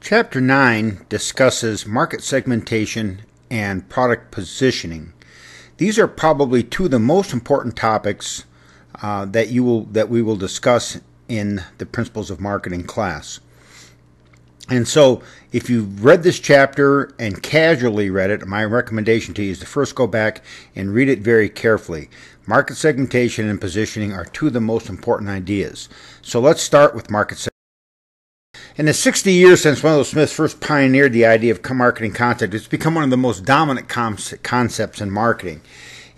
Chapter 9 discusses market segmentation and product positioning. These are probably two of the most important topics that we will discuss in the Principles of Marketing class. And so if you've read this chapter and casually read it, my recommendation to you is to first go back and read it very carefully. Market segmentation and positioning are two of the most important ideas. So let's start with market segmentation. In the 60 years since Wendell Smith first pioneered the idea of marketing content, it's become one of the most dominant concepts in marketing.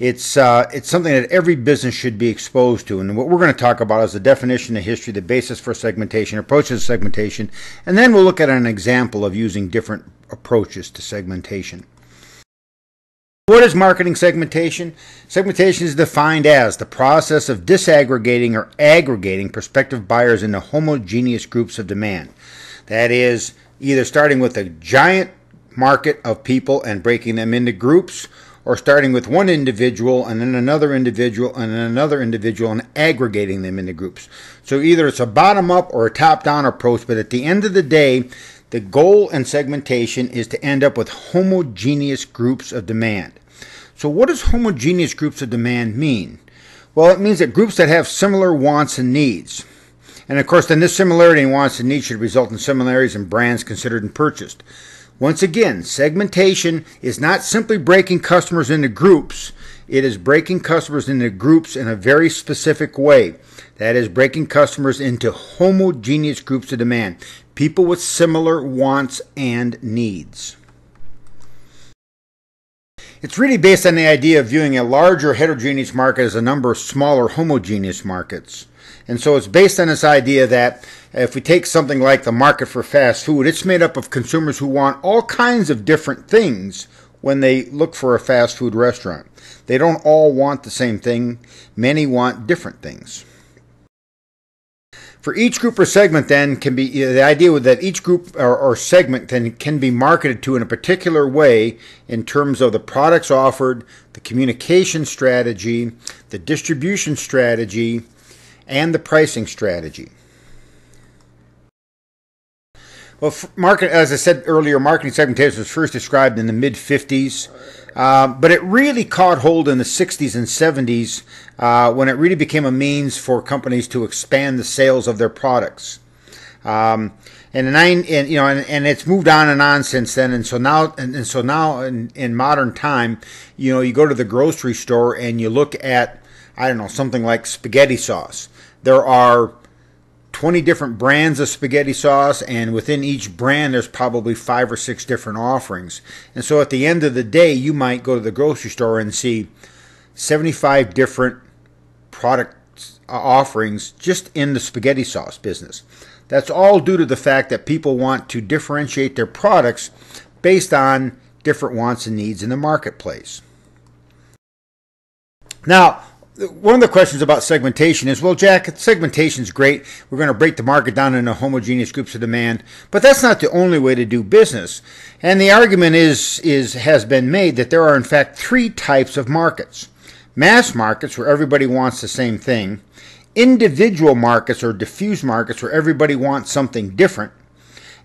It's something that every business should be exposed to. And what we're going to talk about is the definition, the history, the basis for segmentation, approaches to segmentation, and then we'll look at an example of using different approaches to segmentation. What is marketing segmentation? Segmentation is defined as the process of disaggregating or aggregating prospective buyers into homogeneous groups of demand. That is, either starting with a giant market of people and breaking them into groups, or starting with one individual and then another individual and then another individual and aggregating them into groups. So either it's a bottom-up or a top-down approach, but at the end of the day, the goal in segmentation is to end up with homogeneous groups of demand. So what does homogeneous groups of demand mean? Well, it means that groups that have similar wants and needs. And of course, then this similarity in wants and needs should result in similarities in brands considered and purchased. Once again, segmentation is not simply breaking customers into groups. It is breaking customers into groups in a very specific way. That is breaking customers into homogeneous groups of demand. People with similar wants and needs. It's really based on the idea of viewing a larger heterogeneous market as a number of smaller homogeneous markets. And so it's based on this idea that if we take something like the market for fast food, it's made up of consumers who want all kinds of different things when they look for a fast food restaurant. They don't all want the same thing. Many want different things. For each group or segment, then, can be the idea that each group or segment then can be marketed to in a particular way in terms of the products offered, the communication strategy, the distribution strategy, and the pricing strategy. Well, as I said earlier, marketing segmentation was first described in the mid-50s, but it really caught hold in the 60s and 70s when it really became a means for companies to expand the sales of their products. And it's moved on and on since then. And so now in modern time, you go to the grocery store and you look at, something like spaghetti sauce. There are 20 different brands of spaghetti sauce, and within each brand there's probably 5 or 6 different offerings. And so at the end of the day, you might go to the grocery store and see 75 different product offerings just in the spaghetti sauce business. That's all due to the fact that people want to differentiate their products based on different wants and needs in the marketplace. Now, one of the questions about segmentation is, well, Jack, segmentation is great. We're going to break the market down into homogeneous groups of demand, but that's not the only way to do business. And the argument has been made that there are, in fact, 3 types of markets. Mass markets, where everybody wants the same thing. Individual markets or diffuse markets, where everybody wants something different.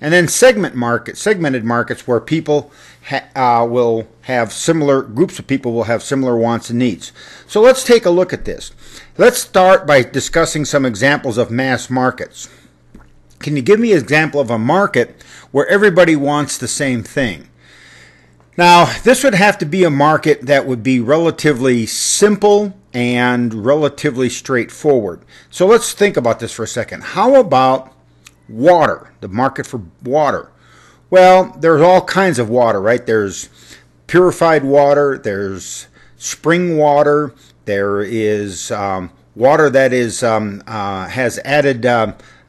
And then segmented markets, where people will have groups of people will have similar wants and needs. So let's take a look at this. Let's start by discussing some examples of mass markets. Can you give me an example of a market where everybody wants the same thing? Now, this would have to be a market that would be relatively simple and relatively straightforward. So let's think about this for a second. How about water, the market for water? Well, there's all kinds of water, right? There's purified water, there's spring water, there is water that has added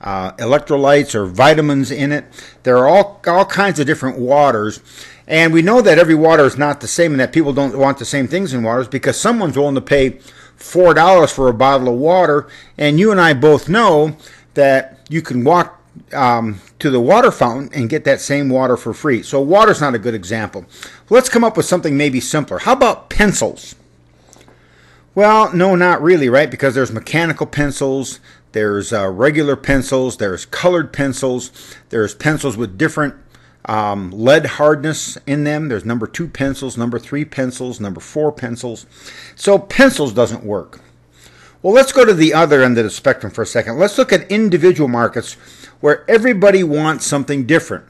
electrolytes or vitamins in it. There are all kinds of different waters. And we know that every water is not the same and that people don't want the same things in waters because someone's willing to pay $4 for a bottle of water. And you and I both know that you can walk to the water fountain and get that same water for free. So water's not a good example. Let's come up with something maybe simpler. How about pencils? Well, no, not really, right? Because there's mechanical pencils, there's regular pencils, there's colored pencils, there's pencils with different lead hardness in them. There's number 2 pencils, number 3 pencils, number 4 pencils. So pencils doesn't work. Well, let's go to the other end of the spectrum for a second. Let's look at individual markets where everybody wants something different.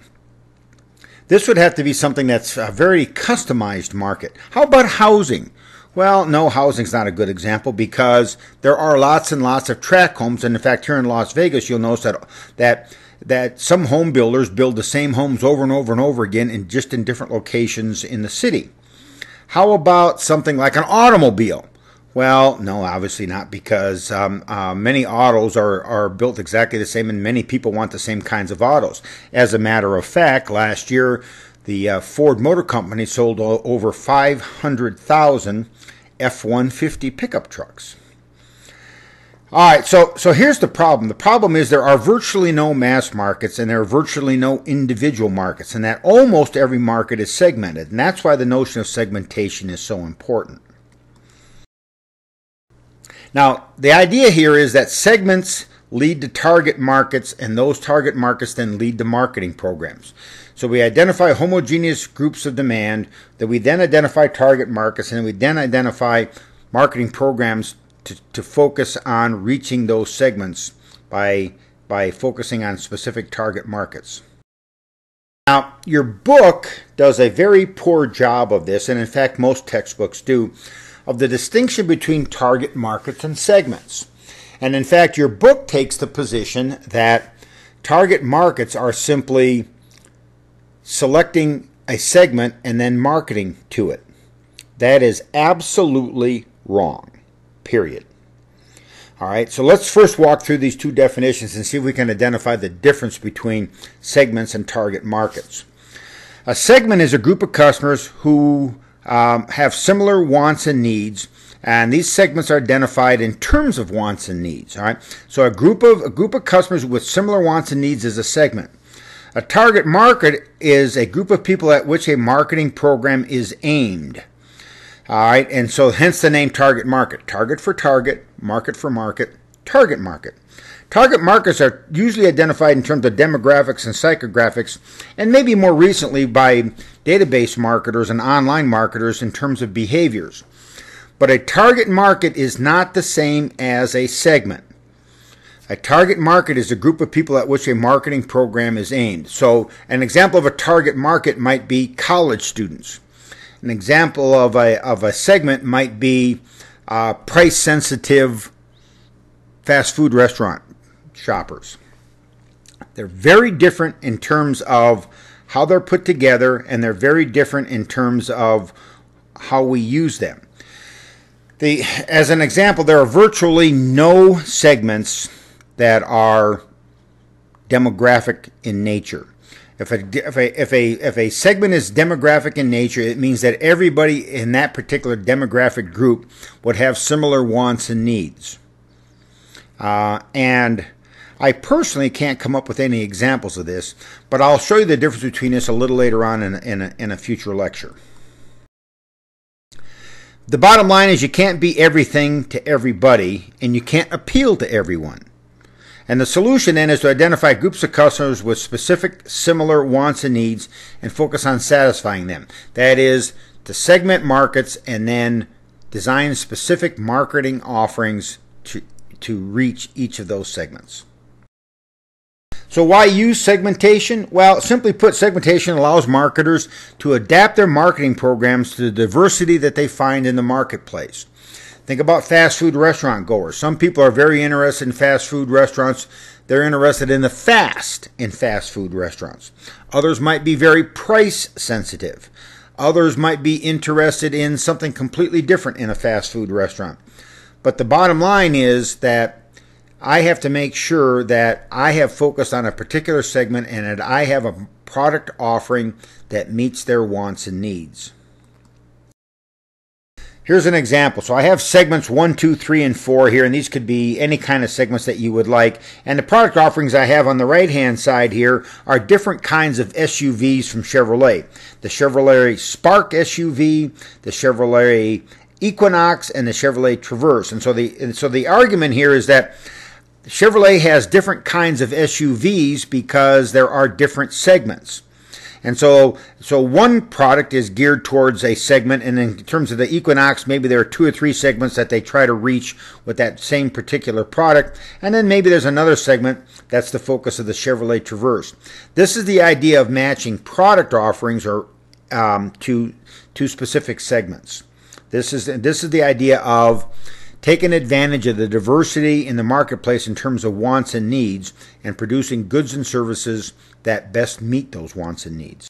This would have to be something that's a very customized market. How about housing? Well, no, housing's not a good example because there are lots and lots of tract homes. And in fact, here in Las Vegas, you'll notice that some home builders build the same homes over and over and over again in different locations in the city. How about something like an automobile? Well, no, obviously not, because many autos are built exactly the same, and many people want the same kinds of autos. As a matter of fact, last year, the Ford Motor Company sold over 500,000 F-150 pickup trucks. All right, so here's the problem. The problem is there are virtually no mass markets and there are virtually no individual markets, and that almost every market is segmented, and that's why the notion of segmentation is so important. Now, the idea here is that segments lead to target markets, and those target markets then lead to marketing programs. So we identify homogeneous groups of demand, that we then identify target markets, and we then identify marketing programs to focus on reaching those segments by focusing on specific target markets. Now, your book does a very poor job of this, and in fact most textbooks do, of the distinction between target markets and segments. And in fact, your book takes the position that target markets are simply selecting a segment and then marketing to it. That is absolutely wrong, period. All right, so let's first walk through these two definitions and see if we can identify the difference between segments and target markets. A segment is a group of customers who have similar wants and needs, and these segments are identified in terms of wants and needs. All right, so a group of customers with similar wants and needs is a segment. A target market is a group of people at which a marketing program is aimed. All right, and so hence the name target market. Target for target, market for market, target market. Target markets are usually identified in terms of demographics and psychographics, and maybe more recently by database marketers and online marketers in terms of behaviors. But a target market is not the same as a segment. A target market is a group of people at which a marketing program is aimed. So an example of a target market might be college students. An example of a segment might be price-sensitive fast food restaurant shoppers. They're very different in terms of how they're put together, and they're very different in terms of how we use them. As an example, there are virtually no segments that are demographic in nature. If a segment is demographic in nature, it means that everybody in that particular demographic group would have similar wants and needs. And I personally can't come up with any examples of this, but I'll show you the difference between this a little later on in a future lecture. The bottom line is you can't be everything to everybody, and you can't appeal to everyone. And the solution then is to identify groups of customers with specific similar wants and needs and focus on satisfying them. That is, to segment markets and then design specific marketing offerings to reach each of those segments. So why use segmentation? Well, simply put, segmentation allows marketers to adapt their marketing programs to the diversity that they find in the marketplace. Think about fast food restaurant goers. Some people are very interested in fast food restaurants. They're interested in the fast in fast food restaurants. Others might be very price sensitive. Others might be interested in something completely different in a fast food restaurant. But the bottom line is that I have to make sure that I have focused on a particular segment and that I have a product offering that meets their wants and needs. Here's an example. So I have segments 1, 2, 3, and 4 here, and these could be any kind of segments that you would like. And the product offerings I have on the right-hand side here are different kinds of SUVs from Chevrolet. The Chevrolet Spark SUV, the Chevrolet Equinox, and the Chevrolet Traverse. And so the argument here is that Chevrolet has different kinds of SUVs because there are different segments. And so one product is geared towards a segment, and in terms of the Equinox, maybe there are 2 or 3 segments that they try to reach with that same particular product, and then maybe there's another segment that's the focus of the Chevrolet Traverse. This is the idea of matching product offerings or to specific segments. This is the idea of taking advantage of the diversity in the marketplace in terms of wants and needs and producing goods and services that best meet those wants and needs.